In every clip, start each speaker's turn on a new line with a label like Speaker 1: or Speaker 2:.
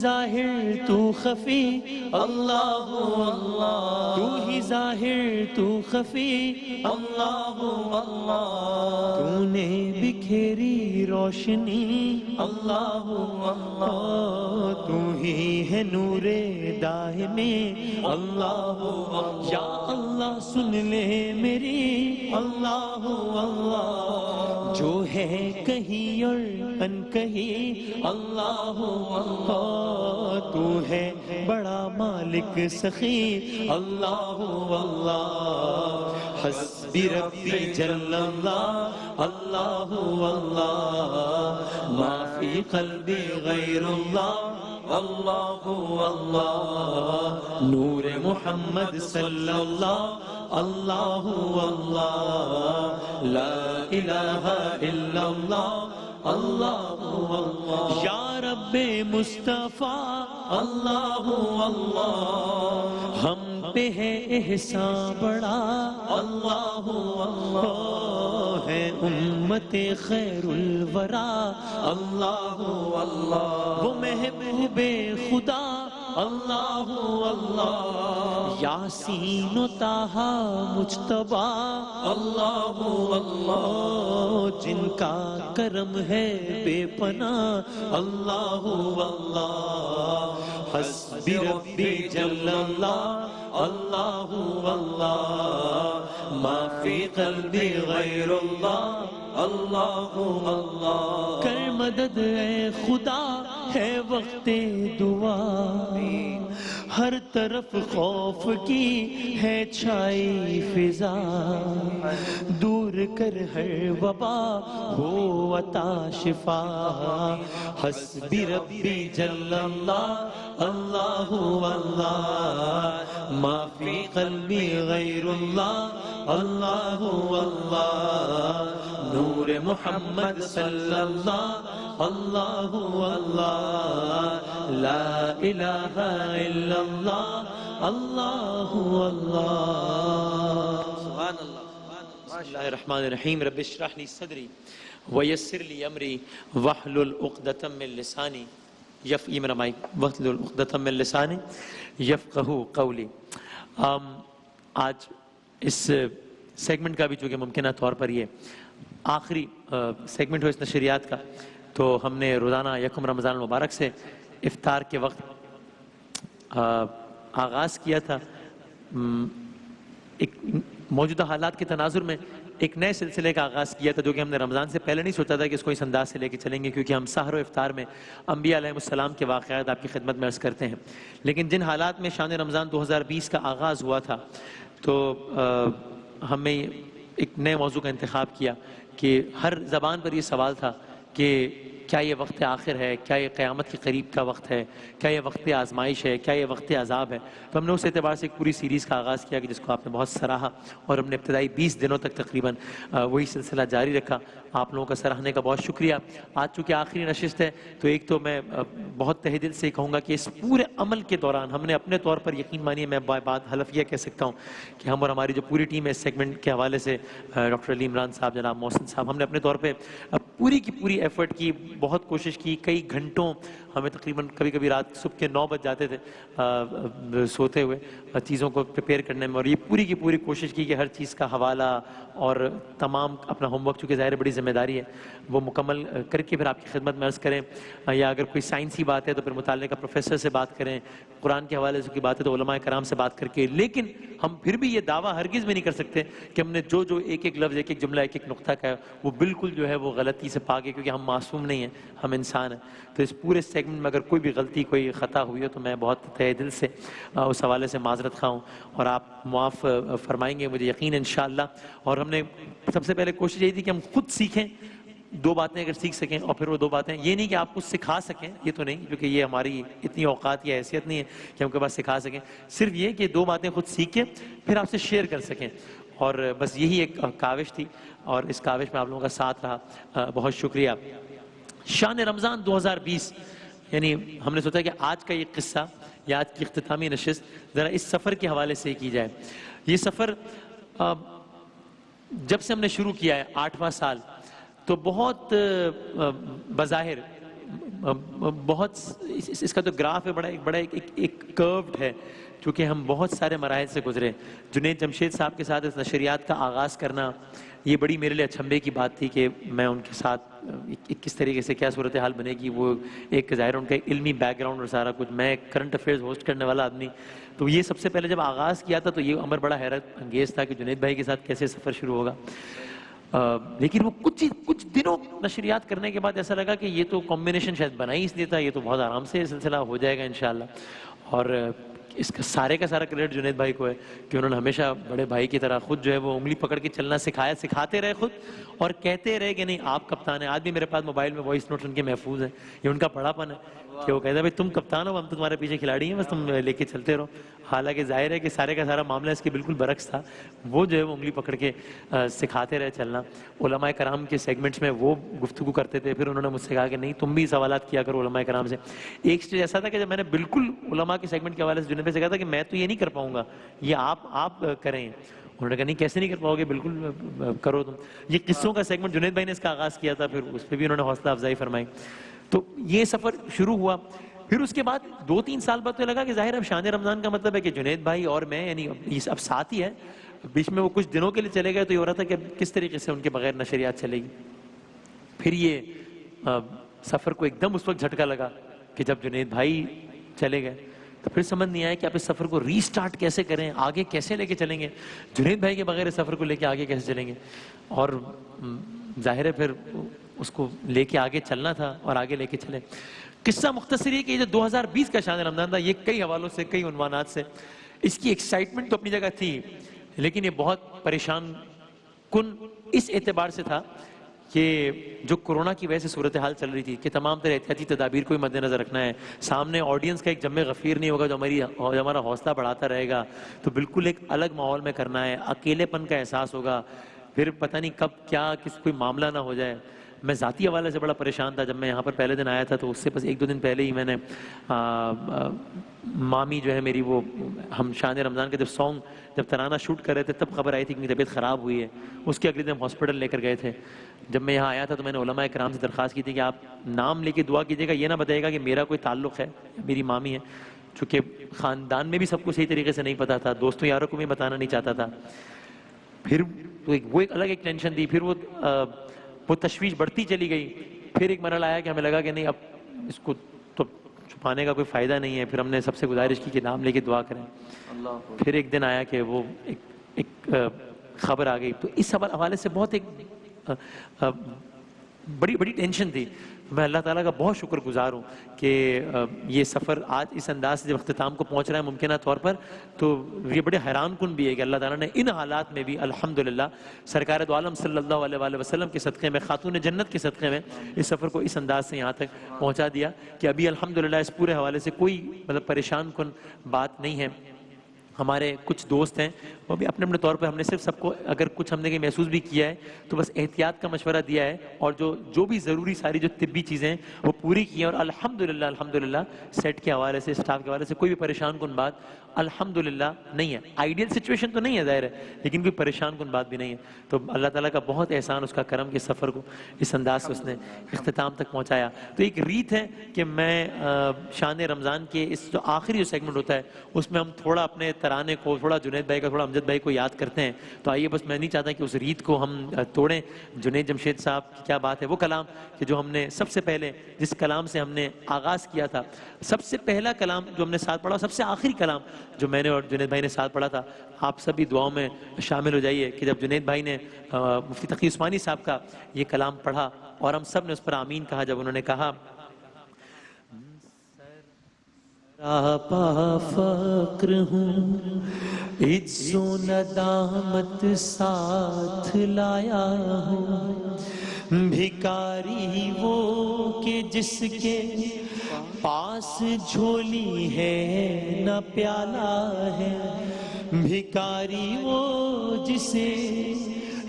Speaker 1: ظاہر تو خفی اللہ اللہ، تو ہی ظاہر تو خفی اللہ اللہ، تو نے بکھیری روشنی اللہ اللہ، تو ہی ہے نور دائمی اللہ اللہ، یا اللہ سن لے میری اللہ اللہ، جو ہے کہیں اور ان کہیں اللہ اللہ، تو ہے بڑا مالک سخی اللہ اللہ، حسبی ربی جل اللہ اللہ اللہ، ما فی قلبی غیر اللہ اللہ اللہ، نور محمد صلی اللہ اللہ اللہ، لا الہ الا اللہ اللہ اللہ، یا رب مصطفیٰ اللہ اللہ، ہم پہ ہے احسان بڑا اللہ اللہ، ہے امت خیر الورا اللہ اللہ، وہ محبوب خدا اللہ اللہ، یاسین و طٰہٰ مجتبیٰ اللہ اللہ، جن کا کرم ہے بے پناہ اللہ اللہ، حسبی ربی جل اللہ اللہ اللہ، ما فی قلبی غیر اللہ اللہ اللہ، کر مدد اے خدا ہے وقت دعا، ہر طرف خوف کی ہے چھائی فضا، دور کر ہر وبا ہو عطا شفا، حسبی ربی جل اللہ اللہ اللہ، ما فی قلبی غیر اللہ اللہ اللہ، نور محمد صلی اللہ اللہ اللہ، لا الہ الا اللہ اللہ اللہ، سبحان اللہ۔ بسم اللہ الرحمن الرحیم، رب اشرح لی صدری ویسر لی امری واحلل عقدۃ من لسانی میرا مائک، واحلل عقدۃ من لسانی یفقہوا قولی۔ آج اس سیگمنٹ کا بھی چونکہ ممکنہ طور پر یہ آخری سیگمنٹ ہو اس نشریات کا، تو ہم نے روزانہ یکم رمضان المبارک سے افطار کے وقت آغاز کیا تھا، ایک موجودہ حالات کے تناظر میں ایک نئے سلسلے کا آغاز کیا تھا، جو کہ ہم نے رمضان سے پہلے نہیں سوچا تھا کہ اس کو اس انداز سے لے کے چلیں گے، کیونکہ ہم سحر و افطار میں انبیاء علیہ السلام کے واقعات آپ کی خدمت میں عرض کرتے ہیں، لیکن جن حالات میں شان رمضان 2020 کا آغاز ہوا تھا، تو ہمیں ایک نئے موضوع کا انتخاب کیا کہ ہر زبان پر یہ سوال تھا کہ کیا یہ وقت آخر ہے، کیا یہ قیامت کے قریب کا وقت ہے، کیا یہ وقت آزمائش ہے، کیا یہ وقت عذاب ہے۔ تو ہم نے اس اعتبار سے ایک پوری سیریز کا آغاز کیا کہ جس کو آپ نے بہت سراہا، اور ہم نے ابتدائی 20 دنوں تک تقریباً وہی سلسلہ جاری رکھا۔ آپ لوگوں کا سراہنے کا بہت شکریہ۔ آج چونکہ آخری نشست ہے تو ایک تو میں بہت تہ دل سے کہوں گا کہ اس پورے عمل کے دوران ہم نے اپنے طور پر، یقین مانیے میں بات حلفیہ کہہ سکتا ہوں کہ ہم اور ہماری جو پوری ٹیم ہے اس سیگمنٹ کے حوالے سے، ڈاکٹر علی عمران صاحب، جناب محسن صاحب، ہم نے اپنے طور پہ پوری کی پوری ایفرٹ کی، بہت کوشش کی، کئی گھنٹوں، ہمیں تقریباً کبھی کبھی رات صبح کے 9 بج جاتے تھے سوتے ہوئے چیزوں کو پریپیئر کرنے میں، اور یہ پوری کی پوری کوشش کی کہ ہر چیز کا حوالہ اور تمام اپنا ہوم ورک، چونکہ ظاہر بڑی ذمہ داری ہے، وہ مکمل کر کے پھر آپ کی خدمت میں عرض کریں، یا اگر کوئی سائنسی بات ہے تو پھر متعلقہ پروفیسر سے بات کریں، قرآن کے حوالے سے کوئی بات ہے تو علماء کرام سے بات کر کے، لیکن ہم پھر بھی یہ دعویٰ ہرگز میں نہیں کر سکتے کہ ہم نے جو ایک ایک لفظ، ایک ایک جملہ، ایک ایک نقطہ کا ہے وہ بالکل جو ہے وہ غلطی سے پاک ہے، کیونکہ ہم معصوم نہیں ہیں، ہم انسان ہیں۔ تو اس پورے سیگمنٹ میں اگر کوئی بھی غلطی، کوئی خطا ہوئی ہو تو میں بہت تہ دل سے اس حوالے سے معذرت خواہ ہوں، اور آپ معاف فرمائیں گے مجھے یقین انشاءاللہ۔ اور ہم نے سب سے پہلے کوشش یہی تھی کہ ہم خود سیکھیں، 2 باتیں اگر سیکھ سکیں، اور پھر وہ 2 باتیں، یہ نہیں کہ آپ کچھ سکھا سکیں، یہ تو نہیں، کیونکہ یہ ہماری اتنی اوقات یا حیثیت نہیں ہے کہ ہم کے پاس سکھا سکیں، صرف یہ کہ 2 باتیں خود سیکھیں پھر آپ سے شیئر کر سکیں، اور بس یہی ایک کاوش تھی، اور اس کاوش میں آپ لوگوں کا ساتھ رہا، بہت شکریہ۔ شان رمضان 2020، یعنی ہم نے سوچا کہ آج کا یہ قصہ یا آج کی اختتامی نشست ذرا اس سفر کے حوالے سے کی جائے۔ یہ سفر جب سے ہم نے شروع کیا ہے 8واں سال، تو بہت بظاہر بہت اس کا تو گراف ہے بڑا ایک کروڈ ہے، چونکہ ہم بہت سارے مراحل سے گزرے. جنید جمشید صاحب کے ساتھ اس نشریات کا آغاز کرنا یہ بڑی میرے لیے اچنبھے کی بات تھی کہ میں ان کے ساتھ کس طریقے سے کیا صورتحال بنے گی. وہ ایک ظاہر ان کا علمی بیک گراؤنڈ اور سارا کچھ، میں کرنٹ افیئرز ہوسٹ کرنے والا آدمی، تو یہ سب سے پہلے جب آغاز کیا تھا تو یہ عمر بڑا حیرت انگیز تھا کہ جنید بھائی کے ساتھ کیسے سفر شروع ہوگا. لیکن وہ کچھ دنوں نشریات کرنے کے بعد ایسا لگا کہ یہ تو کمبینیشن شاید بنا ہی اس لیے تھا، یہ تو بہت آرام سے سلسلہ ہو جائے گا انشاءاللہ. اور اس کا سارے کریڈٹ جنید بھائی کو ہے کہ انہوں نے ہمیشہ بڑے بھائی کی طرح خود جو ہے وہ انگلی پکڑ کے چلنا سکھایا، سکھاتے رہے خود، اور کہتے رہے کہ نہیں آپ کپتان ہیں. آج بھی میرے پاس موبائل میں وائس نوٹس ان کے محفوظ ہیں. یہ ان کا بڑا پن ہے کہ وہ کہتا ہے بھائی تم کپتان ہو، ہم تو تمہارے پیچھے کھلاڑی ہیں، بس تم لے کے چلتے رہو. حالانکہ ظاہر ہے کہ سارے کا سارا معاملہ اس کے بالکل برعکس تھا. وہ جو ہے وہ انگلی پکڑ کے سکھاتے رہے چلنا. علماء کرام کے سیگمنٹس میں وہ گفتگو کرتے تھے، پھر انہوں نے مجھ سے کہا کہ نہیں تم بھی سوالات کیا کرو علماء کرام سے. ایک سٹیج ایسا تھا کہ جب میں نے بالکل علماء کے سیگمنٹ کے حوالے سے جنید بھائی سے کہا تھا کہ میں تو یہ نہیں کر پاؤں گا، یہ آپ کریں. انہوں نے کہا نہیں کیسے نہیں کر پاؤ گے، بالکل کرو تم. یہ قصوں کا سیگمنٹ جنید بھائی نے اس کا آغاز کیا تھا، پھر اس پہ بھی انہوں نے حوصلہ افزائی فرمائی. تو یہ سفر شروع ہوا. پھر اس کے بعد 2-3 سال بعد تو لگا کہ ظاہر اب شان رمضان کا مطلب ہے کہ جنید بھائی اور میں، یعنی اب ساتھ ہی ہے. بیچ میں وہ کچھ دنوں کے لیے چلے گئے تو یہ ہو رہا تھا کہ کس طریقے سے ان کے بغیر نشریات چلے گی. پھر یہ سفر کو ایک دم اس وقت جھٹکا لگا کہ جب جنید بھائی چلے گئے تو پھر سمجھ نہیں آیا کہ آپ اس سفر کو ری سٹارٹ کیسے کریں، آگے کیسے لے کے چلیں گے. جنید بھائی کے بغیر اس سفر کو لے کے آگے کیسے چلیں گے. اور ظاہر ہے پھر اس کو لے کے آگے چلنا تھا اور آگے لے کے چلے. قصہ مختصر یہ کہ یہ جو 2020 کا شان رمضان تھا یہ کئی حوالوں سے، کئی عنوانات سے، اس کی ایکسائٹمنٹ تو اپنی جگہ تھی، لیکن یہ بہت پریشان کن اس اعتبار سے تھا کہ جو کورونا کی وجہ سے صورتحال چل رہی تھی کہ تمام طرح احتیاطی تدابیر کو مد نظر رکھنا ہے. سامنے آڈینس کا ایک جم غفیر نہیں ہوگا جو ہمارا حوصلہ بڑھاتا رہے گا، تو بالکل ایک الگ ماحول میں کرنا ہے. اکیلے پن کا احساس ہوگا، پھر پتہ نہیں کب کیا کوئی معاملہ نہ ہو جائے. میں ذاتی حوالے سے بڑا پریشان تھا. جب میں یہاں پر پہلے دن آیا تھا تو اس سے بس 1-2 دن پہلے ہی میں نے مامی جو ہے میری، وہ ہم شان رمضان کا جب ترانہ شوٹ کر رہے تھے تب خبر آئی تھی کہ میری طبیعت خراب ہوئی ہے. اس کے اگلے دن ہم ہاسپٹل لے کر گئے تھے. جب میں یہاں آیا تھا تو میں نے علماء کرام سے درخواست کی تھی کہ آپ نام لے کے دعا کیجیے گا، یہ نہ بتائیے گا کہ میرا کوئی تعلق ہے، میری مامی ہے، چونکہ خاندان میں بھی سب کو صحیح طریقے سے نہیں پتا تھا، دوستوں یاروں کو بھی بتانا نہیں چاہتا تھا. پھر وہ ایک الگ ٹینشن تھی. پھر وہ تشویش بڑھتی چلی گئی. پھر ایک مرحلہ آیا کہ ہمیں لگا کہ نہیں اب اس کو تو چھپانے کا کوئی فائدہ نہیں ہے. پھر ہم نے سب سے گزارش کی کہ نام لے کے دعا کریں. پھر ایک دن آیا کہ وہ ایک خبر آ گئی. تو اس حوالے سے بہت ایک بڑی ٹینشن تھی. میں اللہ تعالیٰ کا بہت شکر گزار ہوں کہ یہ سفر آج اس انداز سے جب اختتام کو پہنچ رہا ہے ممکنہ طور پر، تو یہ بڑے حیران کن بھی ہے کہ اللہ تعالیٰ نے ان حالات میں بھی الحمدللہ سرکار دو عالم صلی اللہ علیہ وسلم کے صدقے میں، خاتون جنت کے صدقے میں اس سفر کو اس انداز سے یہاں تک پہنچا دیا کہ ابھی الحمدللہ اس پورے حوالے سے کوئی پریشان کن بات نہیں ہے. ہمارے کچھ دوست ہیں وہ بھی اپنے طور پر، ہم نے صرف سب کو اگر کچھ ہم نے محسوس بھی کیا ہے تو بس احتیاط کا مشورہ دیا ہے، اور جو بھی ضروری ساری جو طبی چیزیں ہیں وہ پوری کی ہیں. اور الحمدللہ سیٹ کے حوالے سے، اسٹاف کے حوالے سے کوئی بھی پریشان کن بات الحمدللہ نہیں ہے. آئیڈیل سچویشن تو نہیں ہے ظاہر ہے، لیکن کوئی پریشان کن بات بھی نہیں ہے. تو اللہ تعالیٰ کا بہت احسان، اس کا کرم کے سفر کو اس انداز سے اس نے اختتام تک پہنچایا. تو ایک ریت ہے کہ میں شان رمضان کے اس جو آخری جو سیگمنٹ ہوتا ہے اس میں ہم تھوڑا اپنے ترانے کو، تھوڑا جنید بھائی کا، تھوڑا امجد بھائی کو یاد کرتے ہیں. تو آئیے، بس میں نہیں چاہتا کہ اس ریت کو ہم توڑیں. جنید جمشید صاحب کی کیا بات ہے، وہ کلام کہ جو ہم نے سب سے پہلے جس کلام سے ہم نے آغاز کیا تھا، سب سے پہلا کلام جو ہم نے ساتھ پڑھا، سب سے آخری کلام جو میں نے اور جنید بھائی نے ساتھ پڑھا تھا. آپ سبھی دعاؤں میں شامل ہو جائیے کہ جب جنید بھائی نے مفتی تقی عثمانی صاحب کا یہ کلام پڑھا اور ہم سب نے اس پر آمین کہا، جب انہوں نے کہا راپا فقر ہوں، عجز و ندامت ساتھ لایا ہوں، بھکاری وہ کہ جس کے پاس جھولی ہے نہ پیالہ ہے، بھکاری وہ جسے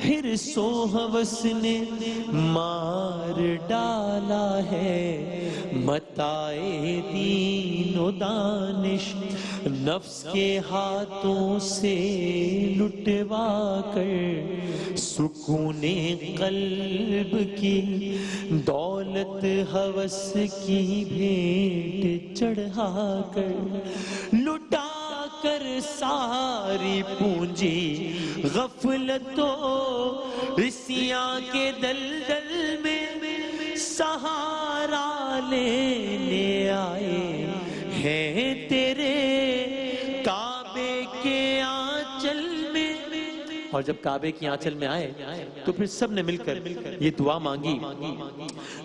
Speaker 1: حرص و ہوس نے مار ڈالا ہے، متاع دین و دانش نفس کے ہاتھوں سے لٹوا کر، سکون قلب کی دولت ہوس کی بھیٹ چڑھا کر، لٹا کر ساری پونجی غفلت و عصیاں کے دلدل میں سہارا لینے آئے ہیں تیرے کعبے کے آنچل میں۔ اور جب کعبے کی آنچل میں آئے تو پھر سب نے مل کر یہ دعا مانگی،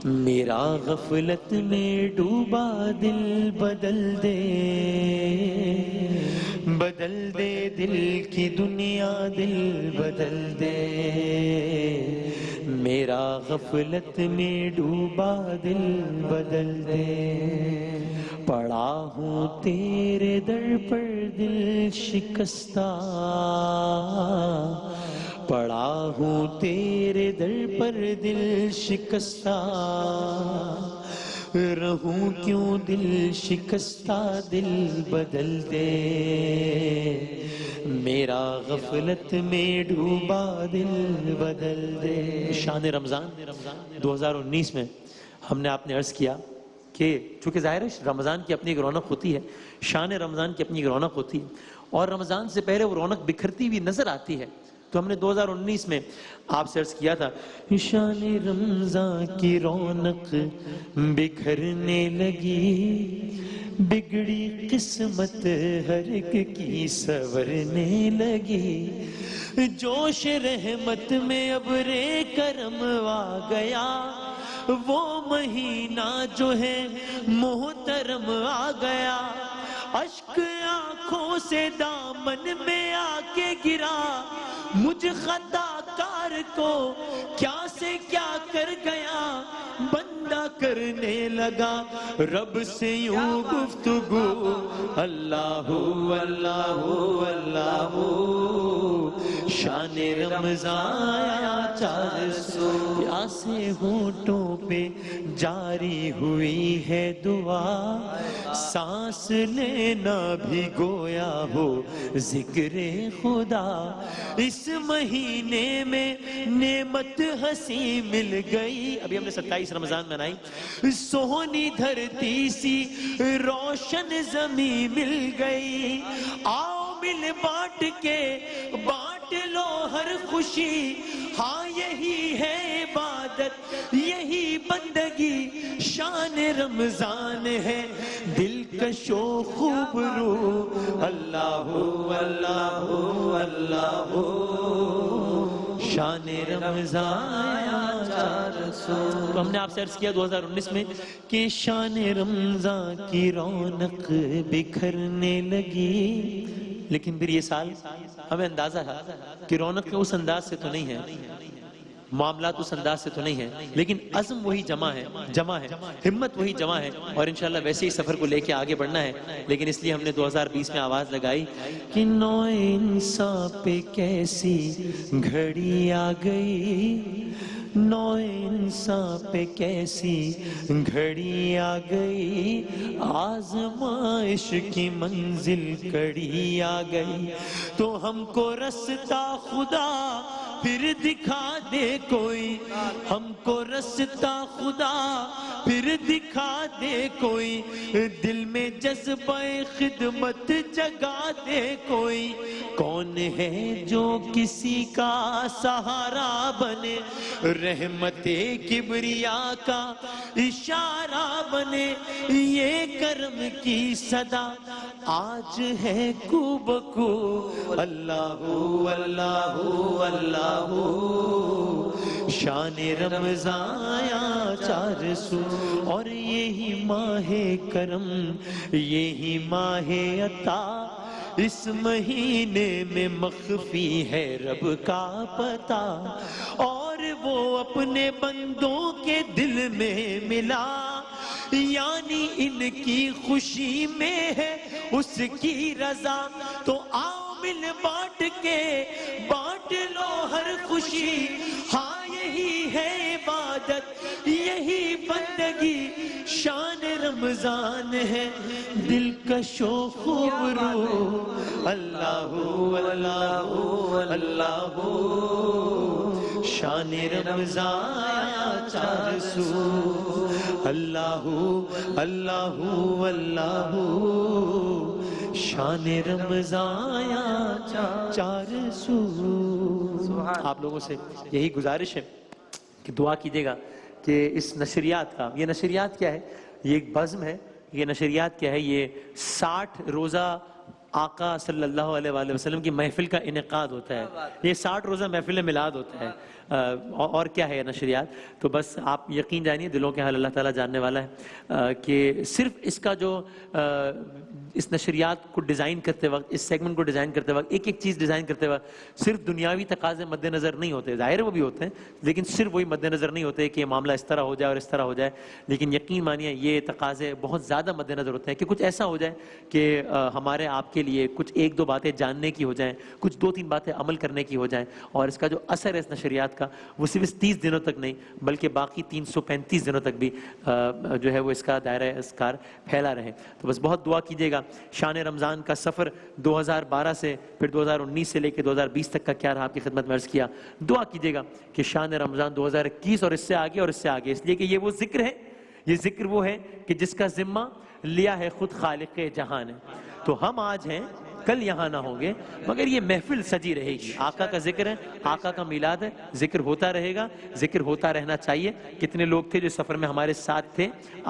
Speaker 1: میرا غفلت میں ڈوبا دل بدل دے، بدل دے دل کی دنیا، دل بدل دے، میرا غفلت میں ڈوبا دل بدل دے، پڑا ہوں تیرے در پر دل شکستہ، پڑا ہوں تیرے در پر دل شکستہ، رہوں کیوں دل شکستہ، دل بدل دے، میرا غفلت میں ڈوبا دل بدل دے۔ شان رمضان 2019 میں ہم نے آپ نے عرض کیا کہ چونکہ ظاہر ہے رمضان کی اپنی ایک رونق ہوتی ہے، شان رمضان کی اپنی ایک رونق ہوتی ہے، اور رمضان سے پہلے وہ رونق بکھرتی ہوئی نظر آتی ہے، تو ہم نے 2019 میں آپ سے عرض کیا تھا، شان رمضان کی رونق بکھرنے لگی، بگڑی قسمت ہر ایک کی سنورنے لگی، جوش رحمت میں ابر کرم آ گیا، وہ مہینہ جو ہے محترم آ گیا، اشک آنکھوں سے دامن میں آ کے گرا، مجھ خطا کار کو کیا سے کیا کر گیا، بندہ کرنے لگا رب سے یوں گفتگو، اللہ اللہ اللہ، شان رمضان 400 پیاسے ہونٹوں پہ جاری ہوئی ہے دعا، سانس لینا بھی گویا ہو ذکر خدا، اس مہینے میں نعمت ہنسی مل گئی، ابھی ہم نے 27 رمضان منائی، سونی دھرتی سی روشن زمین مل گئی، آؤ مل بانٹ کے بانٹ لو ہر خوشی، ہاں یہی ہے عبادت یہی بندگی، شان رمضان ہے دلکش و خوبرو، اللہ اللہ اللہ، شان رمضان 400۔ تو ہم نے آپ سے عرض کیا 2019 میں کہ شان رمضان کی رونق بکھرنے لگی، لیکن پھر یہ سال ہمیں اندازہ ہے کہ رونق اس انداز سے تو نہیں ہے، معاملات اس انداز سے تو نہیں ہے، لیکن عزم وہی جمع ہے، ہمت وہی جمع ہے، اور انشاءاللہ ویسے ہی سفر کو لے کے آگے بڑھنا ہے۔ لیکن اس لیے ہم نے 2020 میں آواز لگائی کہ نو انسان پہ کیسی گھڑی آ گئی، نو انسان پہ کیسی گھڑی آ گئی، آزمائش کی منزل کڑی آ گئی، تو ہم کو رستہ خدا پھر دکھا دے کوئی، ہم کو رستہ خدا پھر دکھا دے کوئی، دل میں جذبہ خدمت جگا دے کوئی، کون ہے جو کسی کا سہارا بنے، رحمت کبریا کا اشارہ بنے، یہ کرم کی صدا آج ہے کو بکو، اللہ اللہ اللہ، شان رمضان 400، اور یہی ماہ کرم یہی ماہ عطا، اس مہینے میں مخفی ہے رب کا پتہ، اور وہ اپنے بندوں کے دل میں ملا، یعنی ان کی خوشی میں ہے اس کی رضا، تو آؤ مل بانٹ کے بانٹ لو ہر خوشی، ہاں یہی ہے عبادت یہی بندگی، شان رمضان ہے دلکش و خوب رو، اللہ اللہ اللہ، شان رمضان چار سو، اللہ اللہ اللہ، شان رمضان چار سو۔ آپ لوگوں سے یہی گزارش ہے کہ دعا کیجیے گا کہ اس نشریات کا، یہ نشریات کیا ہے؟ یہ ایک بزم ہے۔ یہ نشریات کیا ہے؟ یہ 60 روزہ آقا صلی اللہ علیہ وآلہ وسلم کی محفل کا انعقاد ہوتا ہے۔ یہ 60 روزہ محفل میلاد ہوتا ہے۔ اور کیا ہے یہ نشریات؟ تو بس آپ یقین جانیے، دلوں کے حال اللہ تعالیٰ جاننے والا ہے، کہ صرف اس کا جو اس نشریات کو ڈیزائن کرتے وقت، اس سیگمنٹ کو ڈیزائن کرتے وقت، ایک ایک چیز ڈیزائن کرتے وقت صرف دنیاوی تقاضے مد نظر نہیں ہوتے، ظاہر وہ بھی ہوتے ہیں، لیکن صرف وہی مد نظر نہیں ہوتے کہ یہ معاملہ اس طرح ہو جائے اور اس طرح ہو جائے، لیکن یقین مانیے یہ تقاضے بہت زیادہ مد نظر ہوتے ہیں کہ کچھ ایسا ہو جائے کہ ہمارے آپ کے لیے کچھ ایک دو باتیں جاننے کی ہو جائیں، کچھ دو تین باتیں عمل کرنے کی ہو جائیں، اور اس کا جو اثر ہے اس نشریات کا وہ صرف 30 دنوں تک نہیں بلکہ باقی 335 دنوں تک بھی جو ہے وہ اس کا دائرہ اسکار پھیلا رہے۔ تو بس بہت دعا کیجیے گا۔ شان رمضان کا سفر 2012 سے پھر 2019 سے لے کے 2020 تک کا کیا رہا، آپ کی خدمت میں عرض کیا، دعا کیجیے گا کہ شان رمضان 2021 اور اس سے آگے اور اس سے آگے، اس لیے کہ یہ وہ ذکر ہے، یہ ذکر وہ ہے کہ جس کا ذمہ لیا ہے خود خالق جہان ہے۔ تو ہم آج ہیں، کل یہاں نہ ہوں گے، مگر یہ محفل سجی رہے گی۔ آقا کا ذکر ہے، آقا کا میلاد ہے، ذکر ہوتا رہے گا، ذکر ہوتا رہنا چاہیے۔ کتنے لوگ تھے جو سفر میں ہمارے ساتھ تھے،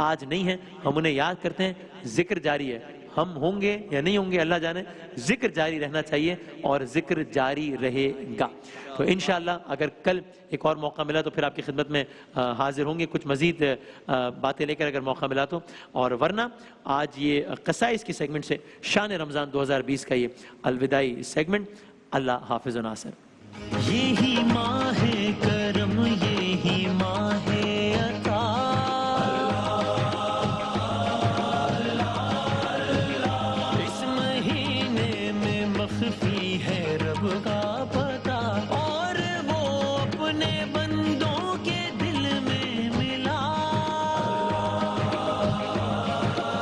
Speaker 1: آج نہیں ہیں، ہم انہیں یاد کرتے ہیں، ذکر جاری ہے۔ ہم ہوں گے یا نہیں ہوں گے اللہ جانے، ذکر جاری رہنا چاہیے اور ذکر جاری رہے گا۔ تو انشاءاللہ اگر کل ایک اور موقع ملا تو پھر آپ کی خدمت میں حاضر ہوں گے، کچھ مزید باتیں لے کر اگر موقع ملا تو، اور ورنہ آج یہ قصائص کی سیگمنٹ سے شان رمضان 2020 کا یہ الوداعی سیگمنٹ۔ اللہ حافظ و ناصر۔ یہی ماہ